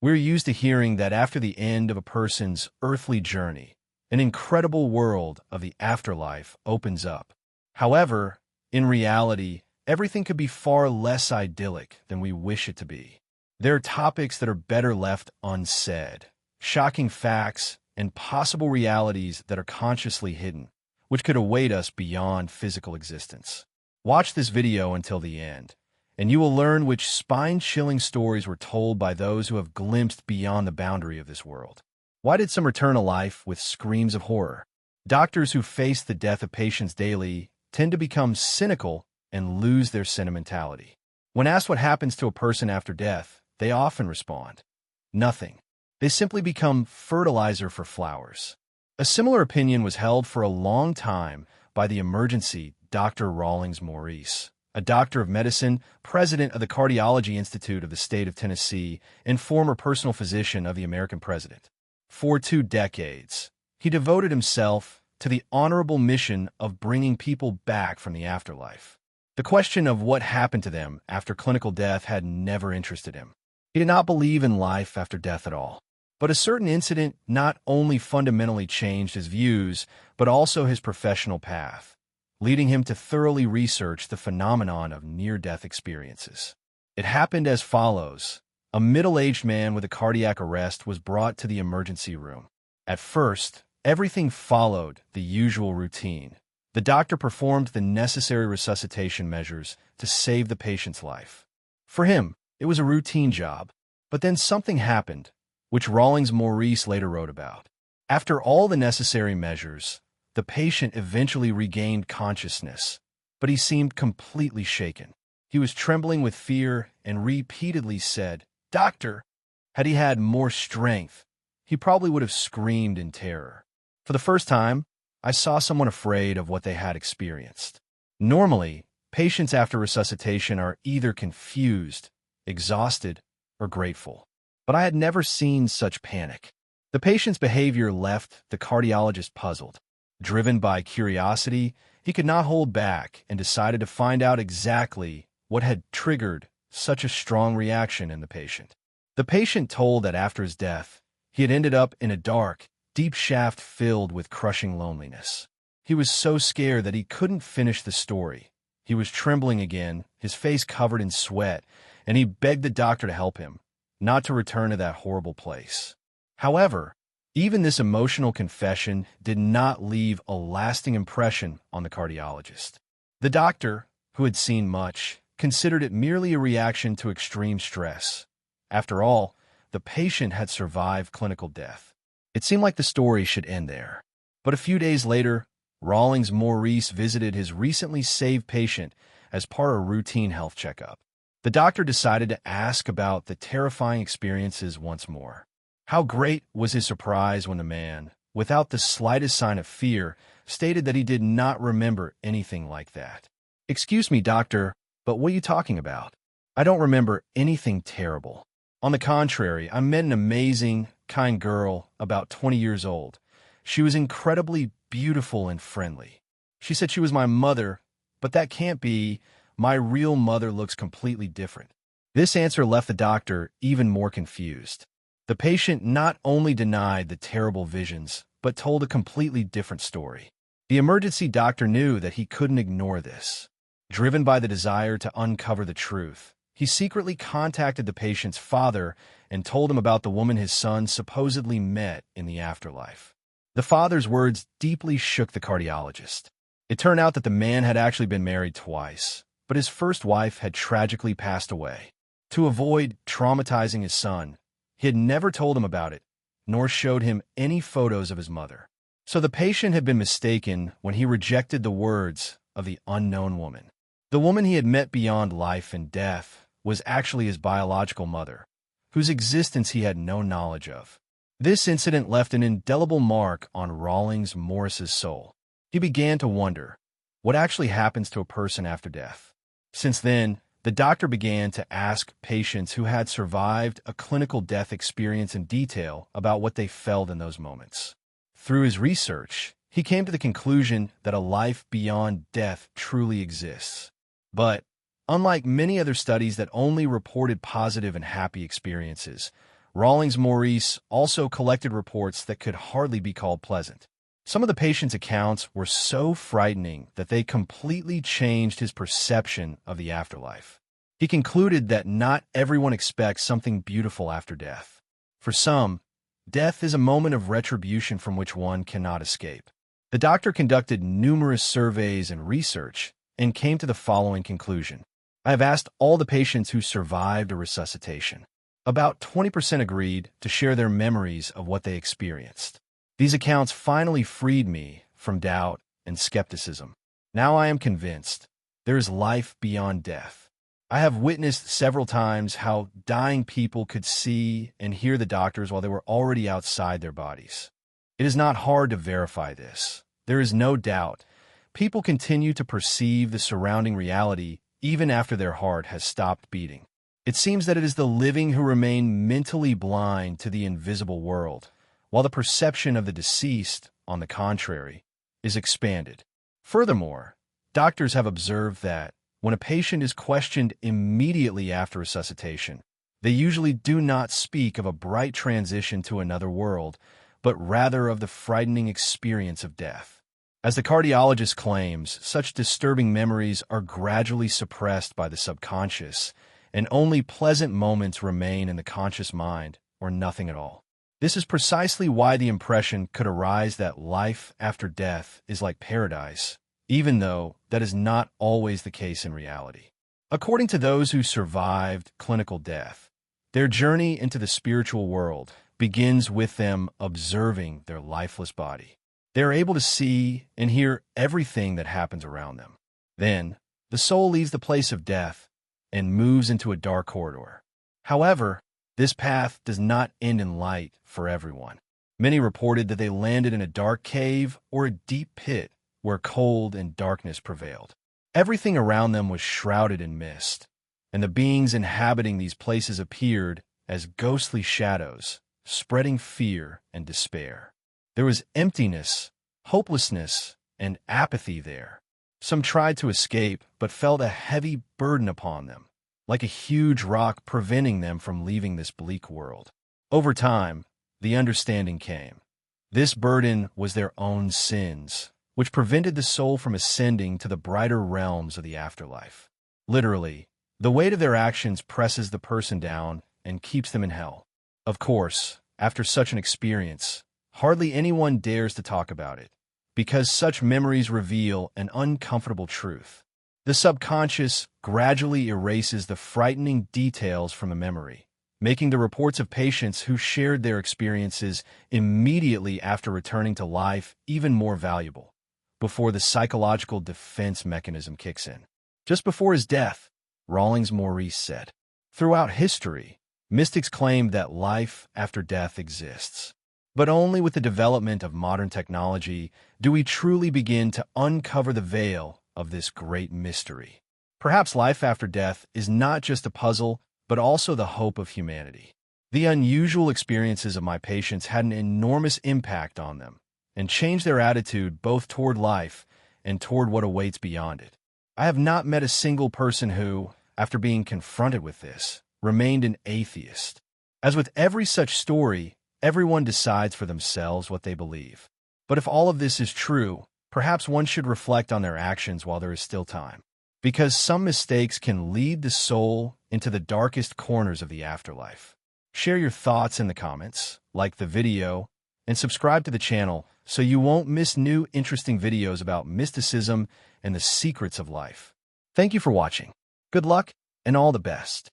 We're used to hearing that after the end of a person's earthly journey, an incredible world of the afterlife opens up. However, in reality, everything could be far less idyllic than we wish it to be. There are topics that are better left unsaid, shocking facts, and possible realities that are consciously hidden, which could await us beyond physical existence. Watch this video until the end, and you will learn which spine-chilling stories were told by those who have glimpsed beyond the boundary of this world. Why did some return to life with screams of horror? Doctors who face the death of patients daily tend to become cynical and lose their sentimentality. When asked what happens to a person after death, they often respond, "Nothing." They simply become fertilizer for flowers. A similar opinion was held for a long time by the emergency Dr. Rawlings Maurice, a doctor of medicine, president of the Cardiology Institute of the state of Tennessee, and former personal physician of the American president. For 2 decades, he devoted himself to the honorable mission of bringing people back from the afterlife. The question of what happened to them after clinical death had never interested him. He did not believe in life after death at all. But a certain incident not only fundamentally changed his views, but also his professional path, leading him to thoroughly research the phenomenon of near-death experiences. It happened as follows. A middle-aged man with a cardiac arrest was brought to the emergency room. At first, everything followed the usual routine. The doctor performed the necessary resuscitation measures to save the patient's life. For him, it was a routine job. But then something happened, which Rawlings Maurice later wrote about. After all the necessary measures, the patient eventually regained consciousness, but he seemed completely shaken. He was trembling with fear and repeatedly said, "Doctor." Had he had more strength, he probably would have screamed in terror. For the first time, I saw someone afraid of what they had experienced. Normally, patients after resuscitation are either confused, exhausted, or grateful. But I had never seen such panic. The patient's behavior left the cardiologist puzzled. Driven by curiosity, he could not hold back and decided to find out exactly what had triggered such a strong reaction in the patient. The patient told that after his death, he had ended up in a dark, deep shaft filled with crushing loneliness. He was so scared that he couldn't finish the story. He was trembling again, his face covered in sweat, and he begged the doctor to help him, not to return to that horrible place. However, even this emotional confession did not leave a lasting impression on the cardiologist. The doctor, who had seen much, considered it merely a reaction to extreme stress. After all, the patient had survived clinical death. It seemed like the story should end there. But a few days later, Rawlings Maurice visited his recently saved patient as part of a routine health checkup. The doctor decided to ask about the terrifying experiences once more. How great was his surprise when the man, without the slightest sign of fear, stated that he did not remember anything like that. "Excuse me, doctor, but what are you talking about? I don't remember anything terrible. On the contrary, I met an amazing, kind girl about 20 years old. She was incredibly beautiful and friendly. She said she was my mother, but that can't be. My real mother looks completely different." This answer left the doctor even more confused. The patient not only denied the terrible visions, but told a completely different story. The emergency doctor knew that he couldn't ignore this. Driven by the desire to uncover the truth, he secretly contacted the patient's father and told him about the woman his son supposedly met in the afterlife. The father's words deeply shook the cardiologist. It turned out that the man had actually been married twice, but his first wife had tragically passed away. To avoid traumatizing his son, he had never told him about it, nor showed him any photos of his mother. So the patient had been mistaken when he rejected the words of the unknown woman. The woman he had met beyond life and death was actually his biological mother, whose existence he had no knowledge of. This incident left an indelible mark on Rawlings Maurice's soul. He began to wonder, what actually happens to a person after death? Since then, the doctor began to ask patients who had survived a clinical death experience in detail about what they felt in those moments. Through his research, he came to the conclusion that a life beyond death truly exists. But, unlike many other studies that only reported positive and happy experiences, Rawlings Maurice also collected reports that could hardly be called pleasant. Some of the patient's accounts were so frightening that they completely changed his perception of the afterlife. He concluded that not everyone expects something beautiful after death. For some, death is a moment of retribution from which one cannot escape. The doctor conducted numerous surveys and research and came to the following conclusion. I have asked all the patients who survived a resuscitation. About 20% agreed to share their memories of what they experienced. These accounts finally freed me from doubt and skepticism. Now I am convinced there is life beyond death. I have witnessed several times how dying people could see and hear the doctors while they were already outside their bodies. It is not hard to verify this. There is no doubt. People continue to perceive the surrounding reality even after their heart has stopped beating. It seems that it is the living who remain mentally blind to the invisible world, while the perception of the deceased, on the contrary, is expanded. Furthermore, doctors have observed that when a patient is questioned immediately after resuscitation, they usually do not speak of a bright transition to another world, but rather of the frightening experience of death. As the cardiologist claims, such disturbing memories are gradually suppressed by the subconscious, and only pleasant moments remain in the conscious mind, or nothing at all. This is precisely why the impression could arise that life after death is like paradise, even though that is not always the case in reality. According to those who survived clinical death, their journey into the spiritual world begins with them observing their lifeless body. They are able to see and hear everything that happens around them. Then, the soul leaves the place of death and moves into a dark corridor. However, this path does not end in light for everyone. Many reported that they landed in a dark cave or a deep pit where cold and darkness prevailed. Everything around them was shrouded in mist, and the beings inhabiting these places appeared as ghostly shadows, spreading fear and despair. There was emptiness, hopelessness, and apathy there. Some tried to escape, but felt a heavy burden upon them, like a huge rock preventing them from leaving this bleak world. Over time, the understanding came. This burden was their own sins, which prevented the soul from ascending to the brighter realms of the afterlife. Literally, the weight of their actions presses the person down and keeps them in hell. Of course, after such an experience, hardly anyone dares to talk about it, because such memories reveal an uncomfortable truth. The subconscious gradually erases the frightening details from the memory, making the reports of patients who shared their experiences immediately after returning to life even more valuable, before the psychological defense mechanism kicks in. Just before his death, Rawlings Maurice said, "Throughout history, mystics claimed that life after death exists. But only with the development of modern technology do we truly begin to uncover the veil of this great mystery. Perhaps life after death is not just a puzzle, but also the hope of humanity." The unusual experiences of my patients had an enormous impact on them and changed their attitude both toward life and toward what awaits beyond it. I have not met a single person who, after being confronted with this, remained an atheist. As with every such story, everyone decides for themselves what they believe. But if all of this is true, perhaps one should reflect on their actions while there is still time, because some mistakes can lead the soul into the darkest corners of the afterlife. Share your thoughts in the comments, like the video, and subscribe to the channel so you won't miss new interesting videos about mysticism and the secrets of life. Thank you for watching. Good luck and all the best.